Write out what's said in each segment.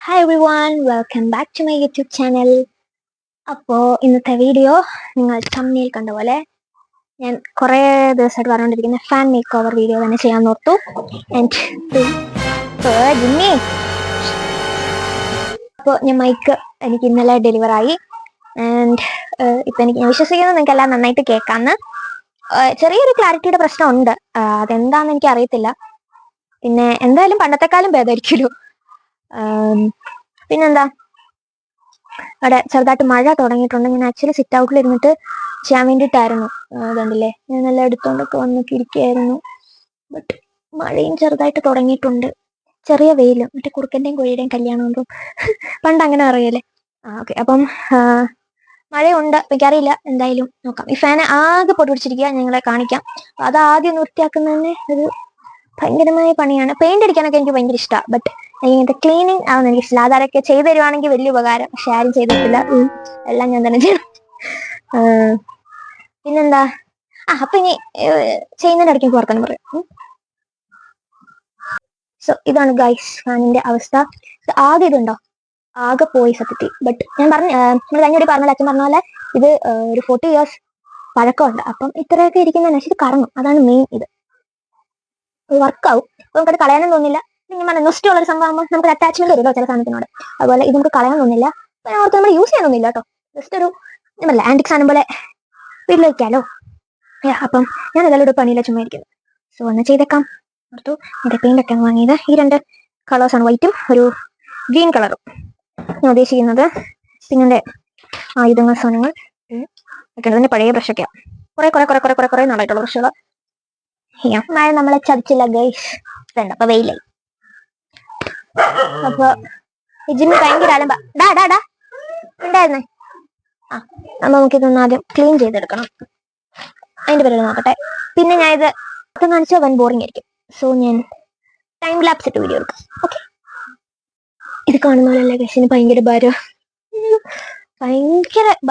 Hi everyone, welcome back to my YouTube channel. അപ്പോൾ ഇന്നത്തെ video നിങ്ങൾ തമ്മിൽ കണ്ട പോലെ ഞാൻ കുറേ ദിവസമായിട്ട് പറഞ്ഞുകൊണ്ടിരിക്കുന്ന ഫാൻ മേക്ക് ഓവർ വീഡിയോ തന്നെ ചെയ്യാൻ ഓർത്തു. അപ്പോൾ ഞാൻ മൈക്ക് എനിക്ക് ഇന്നലെ ഡെലിവറായി. ആൻഡ് ഇപ്പം ഞാൻ വിശ്വസിക്കുന്നത് നിങ്ങൾക്ക് എല്ലാം നന്നായിട്ട് കേൾക്കാമെന്ന്. ചെറിയൊരു ക്ലാരിറ്റിയുടെ പ്രശ്നമുണ്ട്, അതെന്താണെന്ന് എനിക്ക് അറിയത്തില്ല. പിന്നെ എന്തായാലും പണ്ടത്തെക്കാളും ഭേദമായിരിക്കുമല്ലോ. പിന്നെന്താ, അവിടെ ചെറുതായിട്ട് മഴ തുടങ്ങിയിട്ടുണ്ട്. ഞാൻ ആക്ച്വലി സിറ്റ് ഔട്ടിൽ ഇരുന്നിട്ട് ചെയ്യാൻ വേണ്ടിയിട്ടായിരുന്നു. അതുകൊണ്ടില്ലേ, ഞാൻ നല്ല എടുത്തോണ്ടൊക്കെ വന്നൊക്കെ ഇരിക്കുകയായിരുന്നു. ബട്ട് മഴയും ചെറുതായിട്ട് തുടങ്ങിയിട്ടുണ്ട്, ചെറിയ വെയിലും. മറ്റേ കുറുക്കൻ്റെയും കോഴിയുടെയും കല്യാണം കൊണ്ടും പണ്ട് അങ്ങനെ അറിയല്ലേ. ഓക്കെ, അപ്പം മഴയുണ്ട്. എനിക്കറിയില്ല, എന്തായാലും നോക്കാം. ഈ ഫാന് ആകെ പൊടി പിടിച്ചിരിക്കുക, ഞങ്ങളെ കാണിക്കാം. അത് ആദ്യം ഒന്ന് വൃത്തിയാക്കുന്നതന്നെ ഒരു ഭയങ്കരമായ പണിയാണ്. പെയിന്റ് അടിക്കാനൊക്കെ എനിക്ക് ഭയങ്കര ഇഷ്ടമാണ്, ബട്ട് ഇങ്ങനത്തെ ക്ലീനിങ് ആവുന്ന എനിക്ക് ഇഷ്ടമില്ല. അതാരൊക്കെ ചെയ്തു തരുവാണെങ്കിൽ വലിയ ഉപകാരം, പക്ഷെ ആരും ചെയ്തിട്ടില്ല. എല്ലാം ഞാൻ തന്നെ ചെയ്യണം. പിന്നെന്താ, അപ്പൊ ഇനി ചെയ്യുന്നതിന്റെ ഇടയ്ക്ക് എനിക്ക് വർത്താനം പറയാം. സോ ഇതാണ് ഗൈസ് ഫാനിന്റെ അവസ്ഥ. ആകെ ഇതുണ്ടോ, ആകെ പോയി സത്യത്തിൽ. ബട്ട് ഞാൻ നമ്മൾ കഴിഞ്ഞ പറഞ്ഞ അച്ഛൻ പറഞ്ഞ പോലെ ഇത് ഒരു 40 years പഴക്കമുണ്ട്. അപ്പം ഇത്രയൊക്കെ ഇരിക്കുന്ന ഇത് കറങ്ങും, അതാണ് മെയിൻ. ഇത് വർക്കാവും, അപ്പൊ നമുക്കത് കളയാനും തോന്നില്ല. ഞാൻ നൊസ്റ്റു ഉള്ളൊരു സംഭവം ആകുമ്പോൾ നമുക്ക് അറ്റാച്ച്മെന്റ് വരുമല്ലോ ചില സാധനത്തിനോട്. അതുപോലെ ഇത് നമുക്ക് കളയാൻ തോന്നില്ല, പിന്നെ ഓർത്ത് നമ്മൾ യൂസ് ചെയ്യാൻ തോന്നില്ല കേട്ടോ. ജസ്റ്റ് ഒരു നമ്മളല്ല ആന്റിക് സാധനം പോലെ വീട്ടിൽ വയ്ക്കാലോ. അപ്പം ഞാൻ ഏതായാലും ഒരു പണിയില്ല, ചുമ്മാ ഇരിക്കുന്നത്. സോ ഒന്ന് ചെയ്തേക്കാം ഓർത്തു. എൻ്റെ പെയിന്റ് ഒക്കെ വാങ്ങിയത് ഈ 2 കളേഴ്സാണ്, വൈറ്റും ഒരു ഗ്രീൻ കളറും. ഞാൻ ഉദ്ദേശിക്കുന്നത് പിന്നെ ആയുധങ്ങൾ സാധനങ്ങൾ ഒക്കെ പഴയ ബ്രഷൊക്കെയാണ്. കുറെ നാളായിട്ടുള്ള ബ്രഷുകൾ. മഴ നമ്മളെ ചതിച്ചില്ല ഗൈസ്. ഇതുണ്ട്, അപ്പൊ വെയിലായി. അപ്പൊ ജിമ്മി ഭയങ്കര അലമ്പ. ഉണ്ടായിരുന്നേ. അപ്പൊ നമുക്കിതൊന്ന് ആദ്യം ക്ലീൻ ചെയ്തെടുക്കണം. അതിന്റെ പേര് നോക്കട്ടെ. പിന്നെ ഞാൻ ഇത് കാണിച്ചാൽ വൻ ബോറിംഗ് ആയിരിക്കും. സോ ഞാൻ ടൈം ലാപ്സ് ഇട്ട് വീഡിയോ എടുക്കാം. ഓക്കെ, ഇത് കാണുന്ന പോലെയല്ലേ ഗൈസിന് ഭയങ്കര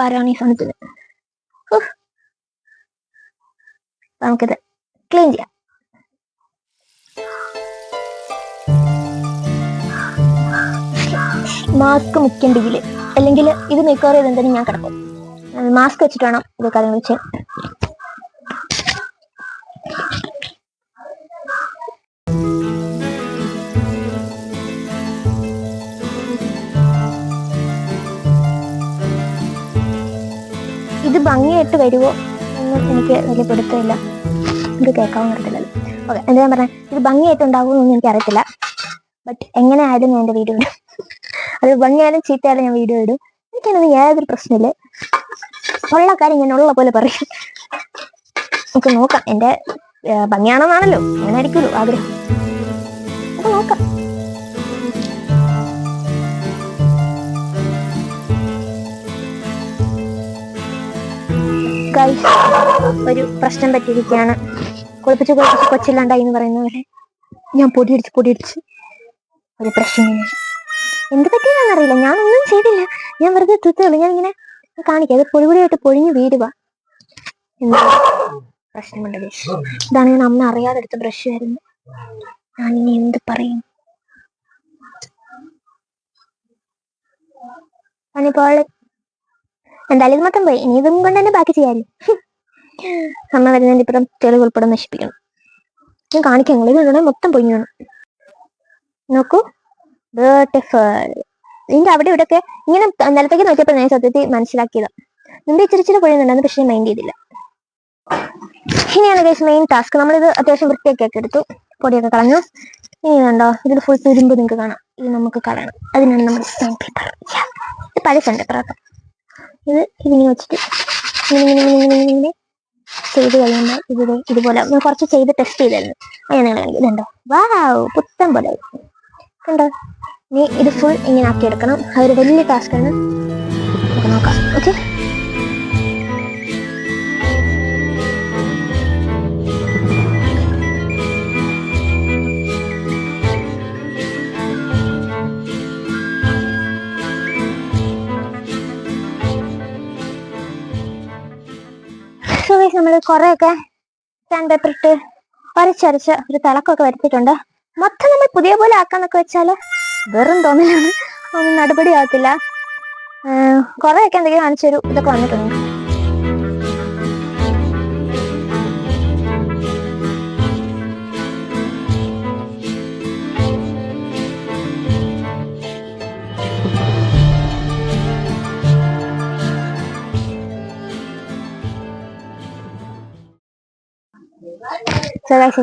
ഭാരമാണ് ഈ സാധനത്തിന്. നമുക്കിത് ക്ലീൻ ചെയ്യാം. മാസ്ക് മുക്കേണ്ടെങ്കിൽ, അല്ലെങ്കിൽ ഇത് മേക്ക് ഓവർ ചെയ്ത് എന്തെങ്കിലും ഞാൻ കിടക്കും. മാസ്ക് വെച്ചിട്ട് വേണം ഇത് കാര്യങ്ങൾ ചെയ്യാൻ. ഇത് ഭംഗിയായിട്ട് വരുമോ എന്നും എനിക്ക് വലിയ പിടുത്തമില്ല. ഇത് കേൾക്കാവുന്ന അറിയത്തില്ലല്ലോ. ഓക്കെ, എന്താ ഞാൻ പറഞ്ഞത്, ഇത് ഭംഗിയായിട്ട് ഉണ്ടാകുമെന്നൊന്നും എനിക്ക് അറിയത്തില്ല. ബട്ട് എങ്ങനെ ആയാലും ഞാൻ എൻ്റെ വീഡിയോ ഇടും. അത് ഭംഗിയായാലും ചീത്തയായാലും ഞാൻ വീഡിയോ ഇടും. എനിക്കതിന് യാതൊരു പ്രശ്നമില്ല. ഉള്ള കാര്യം ഞാൻ ഉള്ള പോലെ പറയും. നമുക്ക് നോക്കാം. എൻ്റെ ഭംഗിയാണെന്നാണല്ലോ, അങ്ങനെ ആയിരിക്കുമല്ലോ ആഗ്രഹം. നമുക്ക് നോക്കാം. ഒരു പ്രശ്നം പറ്റിയിരിക്കുകയാണ്. കുളിപ്പിച്ച് കൊച്ചില്ലാണ്ടായി എന്ന് പറയുന്ന പോലെ ഞാൻ പൊടിയടിച്ച് ഒരു പ്രശ്നം. എന്ത് പറ്റിയെന്നറിയില്ല, ഞാനൊന്നും ചെയ്തില്ല. ഞാൻ വെറുതെ തുത്തുള്ളൂ. ഞാൻ ഇങ്ങനെ കാണിക്കാം, അത് പൊടിപൊടിയായിട്ട് പൊഴിഞ്ഞു വീടുക. എന്താ പ്രശ്നമുണ്ട്. ഇതാണ് ഞാൻ അമ്മ അറിയാതെ എടുത്ത ബ്രഷ് ആയിരുന്നു. ഞാനിനി എന്ത് പറയും. പണിപ്പോൾ എന്തായാലും ഇത് മൊത്തം പോയി. ഇനി ഇതും കൊണ്ട് തന്നെ ബാക്കി ചെയ്യാമല്ലോ. അമ്മ വരുന്നതിന്റെ ഇപ്പുറം തെളിവ് ഉൾപ്പെടെ നശിപ്പിക്കണം. ഞാൻ കാണിക്കാം, ഇത് മൊത്തം പൊഴിഞ്ഞാണ്. നോക്കൂ, ബ്യൂട്ടിഫുൾ. ഇതിന്റെ അവിടെ ഇവിടെയൊക്കെ ഇങ്ങനെ നിലത്തേക്ക് നോക്കിയപ്പോൾ ഞാൻ സത്യത്തിൽ മനസ്സിലാക്കിയതാ. നിന്റെ ഇച്ചിരി പൊഴിയുന്നുണ്ടായിരുന്നു, പക്ഷെ ഞാൻ മൈൻഡ് ചെയ്തില്ല. ഇനിയാണ് ഗൈസ് മെയിൻ ടാസ്ക്. നമ്മളിത് അത്യാവശ്യം വൃത്തിയൊക്കെ എടുത്തു, പൊടിയൊക്കെ കളഞ്ഞു. ഇനി കണ്ടോ, ഇതിൽ ഫുൾ തുരുമ്പ് നിങ്ങൾക്ക് കാണാം. ഇത് നമുക്ക് കളയണം. അതിനാണ് നമ്മൾ ഇത് പഴസുണ്ട് പ്രാർത്ഥന. ഇതിങ്ങനെ വെച്ചിട്ട് ഇങ്ങനെ ചെയ്ത് കഴിയുമ്പോൾ ഇതുപോലെ കുറച്ച് ചെയ്ത് ടെസ്റ്റ് ചെയ്തായിരുന്നു. അങ്ങനെ ഇതുണ്ടോ, വാവ്, പുത്തൻ പോലെ കണ്ടോ. ഇനി ഇത് ഫുൾ ഇങ്ങനെ ആക്കിയെടുക്കണം. അതൊരു വലിയ ടാസ്ക്കാണ്. നമുക്ക് നോക്കാം. ഓക്കെ, നമ്മൾ കുറെയൊക്കെ സാൻഡ് പേപ്പർ ഇട്ട് വരച്ചരച്ച് ഒരു തിളക്കമൊക്കെ വരുത്തിയിട്ടുണ്ട്. മൊത്തം നമ്മൾ പുതിയ പോലെ ആക്കാന്നൊക്കെ വെച്ചാൽ വെറും തോന്നലാണ്. ഒന്നും നടപടി ആകത്തില്ല. കുറെയൊക്കെ എന്തെങ്കിലും കാണിച്ചൊരു ഇതൊക്കെ വന്നിട്ടുണ്ട്.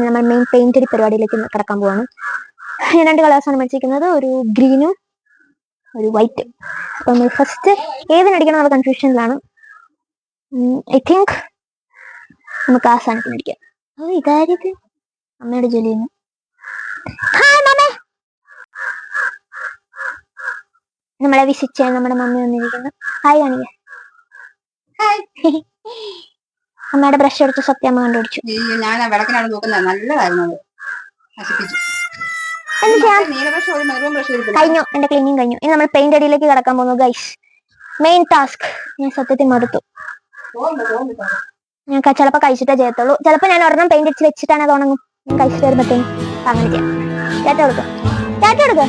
നമ്മൾ മെയിൻ പെയിന്റഡ് പരിപാടിയിലേക്ക് കിടക്കാൻ പോവാണ്. ഞാൻ 2 കളേഴ്സാണ് മേടിച്ചിരിക്കുന്നത്, ഒരു ഗ്രീനും ഒരു വൈറ്റ്. അപ്പൊ നമ്മൾ ഫസ്റ്റ് ഏതിനടിക്കണം എന്നുള്ള കൺഫ്യൂഷനിലാണ്. ഐ തിങ്ക് നമുക്ക് ആ സാധനത്തിന് അടിക്കാം. അത് ഇതായത് അമ്മയുടെ ജോലി ചെയ്യുന്നു. നമ്മളെ വിസിച്ച നമ്മുടെ മമ്മി വന്നിരിക്കുന്നു. ഹായ് കാണിക്ക. അമ്മയുടെ ബ്രഷ് എടുത്ത് സത്യമ്മ കണ്ടുപിടിച്ചു. കഴിഞ്ഞു, എന്റെ ക്ലീനിങ് കഴിഞ്ഞു. ഇനി നമ്മൾ പെയിന്റ് അടിയിലേക്ക് കടക്കാൻ പോകുന്നു ഗൈസ്. Main task. ഞാൻ സത്യത്തിൽ മടുത്തു. ഞാൻ ചിലപ്പോ കഴിച്ചിട്ടേ ചെയ്യത്തുള്ളൂ. ചിലപ്പോ ഞാൻ ഒരെണ്ണം പെയിന്റ് അടിച്ച് വെച്ചിട്ടാണ് അത് ഉണങ്ങും. ഞാൻ കഴിച്ചിട്ട് വരുമ്പോഴത്തേനും അങ്ങനെ ചെയ്യാം. ടാറ്റ കൊടുക്ക, ടാറ്റ കൊടുക്ക.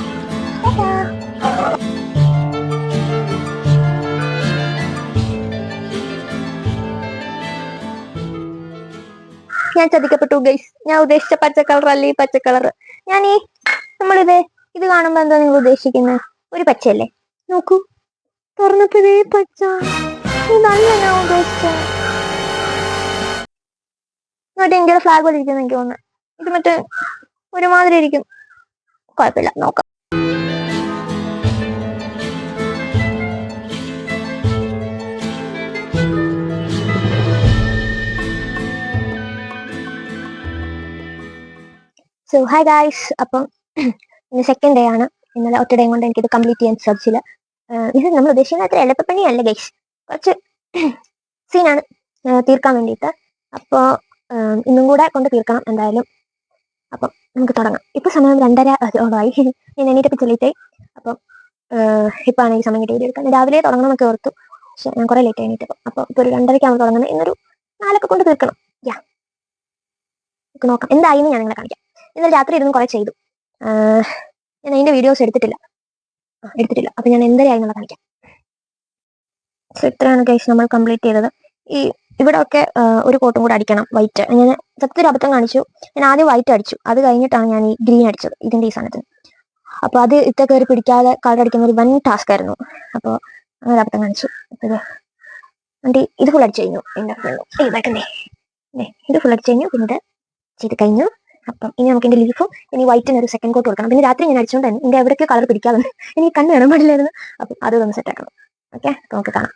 ഞാൻ ചതിക്കപ്പെട്ടു ഗൈസ്. ഞാൻ ഉദ്ദേശിച്ച പച്ച കളർ അല്ല ഈ പച്ച കളർ. ഞാൻ ഇത് കാണുമ്പോ എന്താ നിങ്ങൾ ഉദ്ദേശിക്കുന്നത്? ഒരു പച്ചയല്ലേ? നോക്കൂ, തുറന്നപ്പോ ഇതേ പച്ച. ഇതല്ല ഞാൻ ഉദ്ദേശിച്ച. ഇന്ത്യയുടെ ഫ്ലാഗ് പോലെ ഇരിക്കുന്ന എനിക്ക് തോന്നുന്നു. ഇത് മറ്റേ ഒരുമാതിരി ഇരിക്കും. കുഴപ്പമില്ല, നോക്കാം. So hi guys. അപ്പം ഇന്ന് സെക്കൻഡ് ഡേ ആണ്. ഇന്നലെ ഒറ്റ ഡേ കൊണ്ട് എനിക്കിത് കംപ്ലീറ്റ് ചെയ്യാൻ സാധിച്ചില്ല. ഇത് നമ്മൾ ഉദ്ദേശിക്കുന്ന അത്ര എളുപ്പപ്പണിയല്ല ഗൈസ്. കുറച്ച് സീനാണ് തീർക്കാൻ വേണ്ടിയിട്ട്. അപ്പോൾ ഇന്നും കൂടെ കൊണ്ട് തീർക്കണം എന്തായാലും. അപ്പം നമുക്ക് തുടങ്ങാം. ഇപ്പൊ സമയം 2:30 ഞാൻ എണീറ്റപ്പോൾ ചെല്ലിട്ടായി. അപ്പം ഇപ്പൊ ആണ് ഈ സമയം കിട്ടി വീഡിയോ എടുക്കാൻ. രാവിലെ തുടങ്ങണമെന്നൊക്കെ ഓർത്തു, പക്ഷെ ഞാൻ കുറെ ലേറ്റ് ആയിട്ടപ്പോൾ. അപ്പൊ ഇപ്പൊ ഒരു 2:30 തുടങ്ങുന്നത്. ഇന്നൊരു 4 കൊണ്ട് തീർക്കണം. നോക്കാം എന്തായാലും ഞാൻ നിങ്ങളെ കാണിക്കാം. ഇന്നലെ രാത്രി ഇരുന്ന് കുറെ ചെയ്തു. ഞാൻ അതിന്റെ വീഡിയോസ് എടുത്തിട്ടില്ല. അപ്പൊ ഞാൻ എന്തായാലും കാണിക്കാം. സോ ഇത്രയാണ് ഗൈസ് നമ്മൾ കംപ്ലീറ്റ് ചെയ്തത്. ഈ ഇവിടെ ഒക്കെ ഒരു കോട്ടും കൂടെ അടിക്കണം, വൈറ്റ്. ഞാൻ സത്യത്തിൽ അബദ്ധം കാണിച്ചു. ഞാൻ ആദ്യം വൈറ്റ് അടിച്ചു, അത് കഴിഞ്ഞിട്ടാണ് ഞാൻ ഈ ഗ്രീൻ അടിച്ചത് ഇതിന്റെ ഈ സാധനത്തിന്. അപ്പൊ അത് ഇത്ത കയറി പിടിക്കാതെ കളർ അടിക്കുന്ന ഒരു വൻ ടാസ്ക് ആയിരുന്നു. അപ്പോൾ അങ്ങനെ അബദ്ധം കാണിച്ചു. ഇത് ഫുൾ അടിച്ചു കഴിഞ്ഞു. ഇത് ഫുൾ അടിച്ചു കഴിഞ്ഞു. പിന്നെ ഇത് ചെയ്ത് കഴിഞ്ഞു. അപ്പം ഇനി നമുക്ക് എന്റെ ലീഫും ഇനി വൈറ്റിന് ഒരു സെക്കൻഡ് കോട്ട് കൊടുക്കണം. പിന്നെ രാത്രി ഞാൻ അടിച്ചുകൊണ്ട് തന്നെ എന്റെ എവിടേക്കോ കളർ പിടിക്കാതെ എനിക്ക് കണ്ണ് കാണാൻ പാടില്ലായിരുന്നു. അപ്പം അതൊന്ന് സെറ്റ് ആക്കണം. ഓക്കെ, നമുക്ക് കാണാം.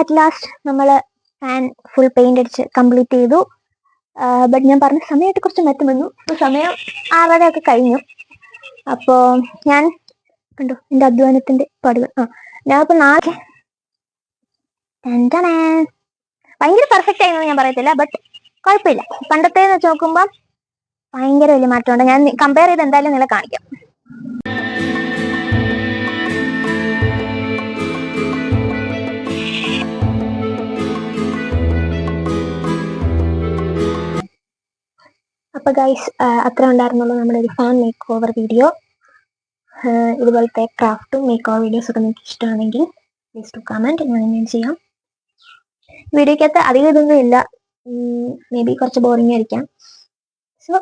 അറ്റ് ലാസ്റ്റ് നമ്മൾ ഫാൻ ഫുൾ പെയിന്റ് അടിച്ച് കംപ്ലീറ്റ് ചെയ്തു. ബട്ട് ഞാൻ പറഞ്ഞ സമയമായിട്ട് കുറച്ച് മാറ്റം വന്നു. ഇപ്പോൾ സമയം 6:30 കഴിഞ്ഞു. അപ്പോൾ ഞാൻ കണ്ടു എൻ്റെ അധ്വാനത്തിന്റെ പടിവ്. ഞാൻ ഇപ്പോൾ 4 ഭയങ്കര പെർഫെക്റ്റ് ആയിരുന്നു ഞാൻ പറയത്തില്ല, ബട്ട് കുഴപ്പമില്ല. പണ്ടത്തെ വെച്ച് നോക്കുമ്പോൾ ഭയങ്കര വലിയ മാറ്റമുണ്ട്. ഞാൻ കമ്പയർ ചെയ്ത് എന്തായാലും നിങ്ങളെ കാണിക്കാം. അപ്പോൾ ഗൈസ് അത്ര ഉണ്ടായിരുന്നുള്ളൂ നമ്മുടെ ഒരു ഫാൻ മേക്ക് ഓവർ വീഡിയോ. ഇതുപോലത്തെ ക്രാഫ്റ്റും മേക്ക് ഓവർ വീഡിയോസ് ഒക്കെ നിങ്ങൾക്ക് ഇഷ്ടമാണെങ്കിൽ പ്ലീസ് ടു കമൻറ്റ്. ഞാൻ ചെയ്യാം. വീഡിയോക്കകത്ത് അധികം ഇതൊന്നും ഇല്ല, മേ ബി കുറച്ച് ബോറിംഗ് ആയിരിക്കാം. സോ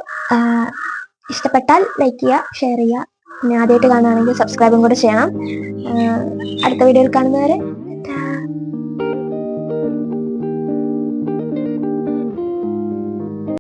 ഇഷ്ടപ്പെട്ടാൽ ലൈക്ക് ചെയ്യുക, ഷെയർ ചെയ്യുക, പിന്നെ ആദ്യമായിട്ട് കാണുകയാണെങ്കിൽ സബ്സ്ക്രൈബും കൂടെ ചെയ്യണം. അടുത്ത വീഡിയോയിൽ കാണുന്നവരെ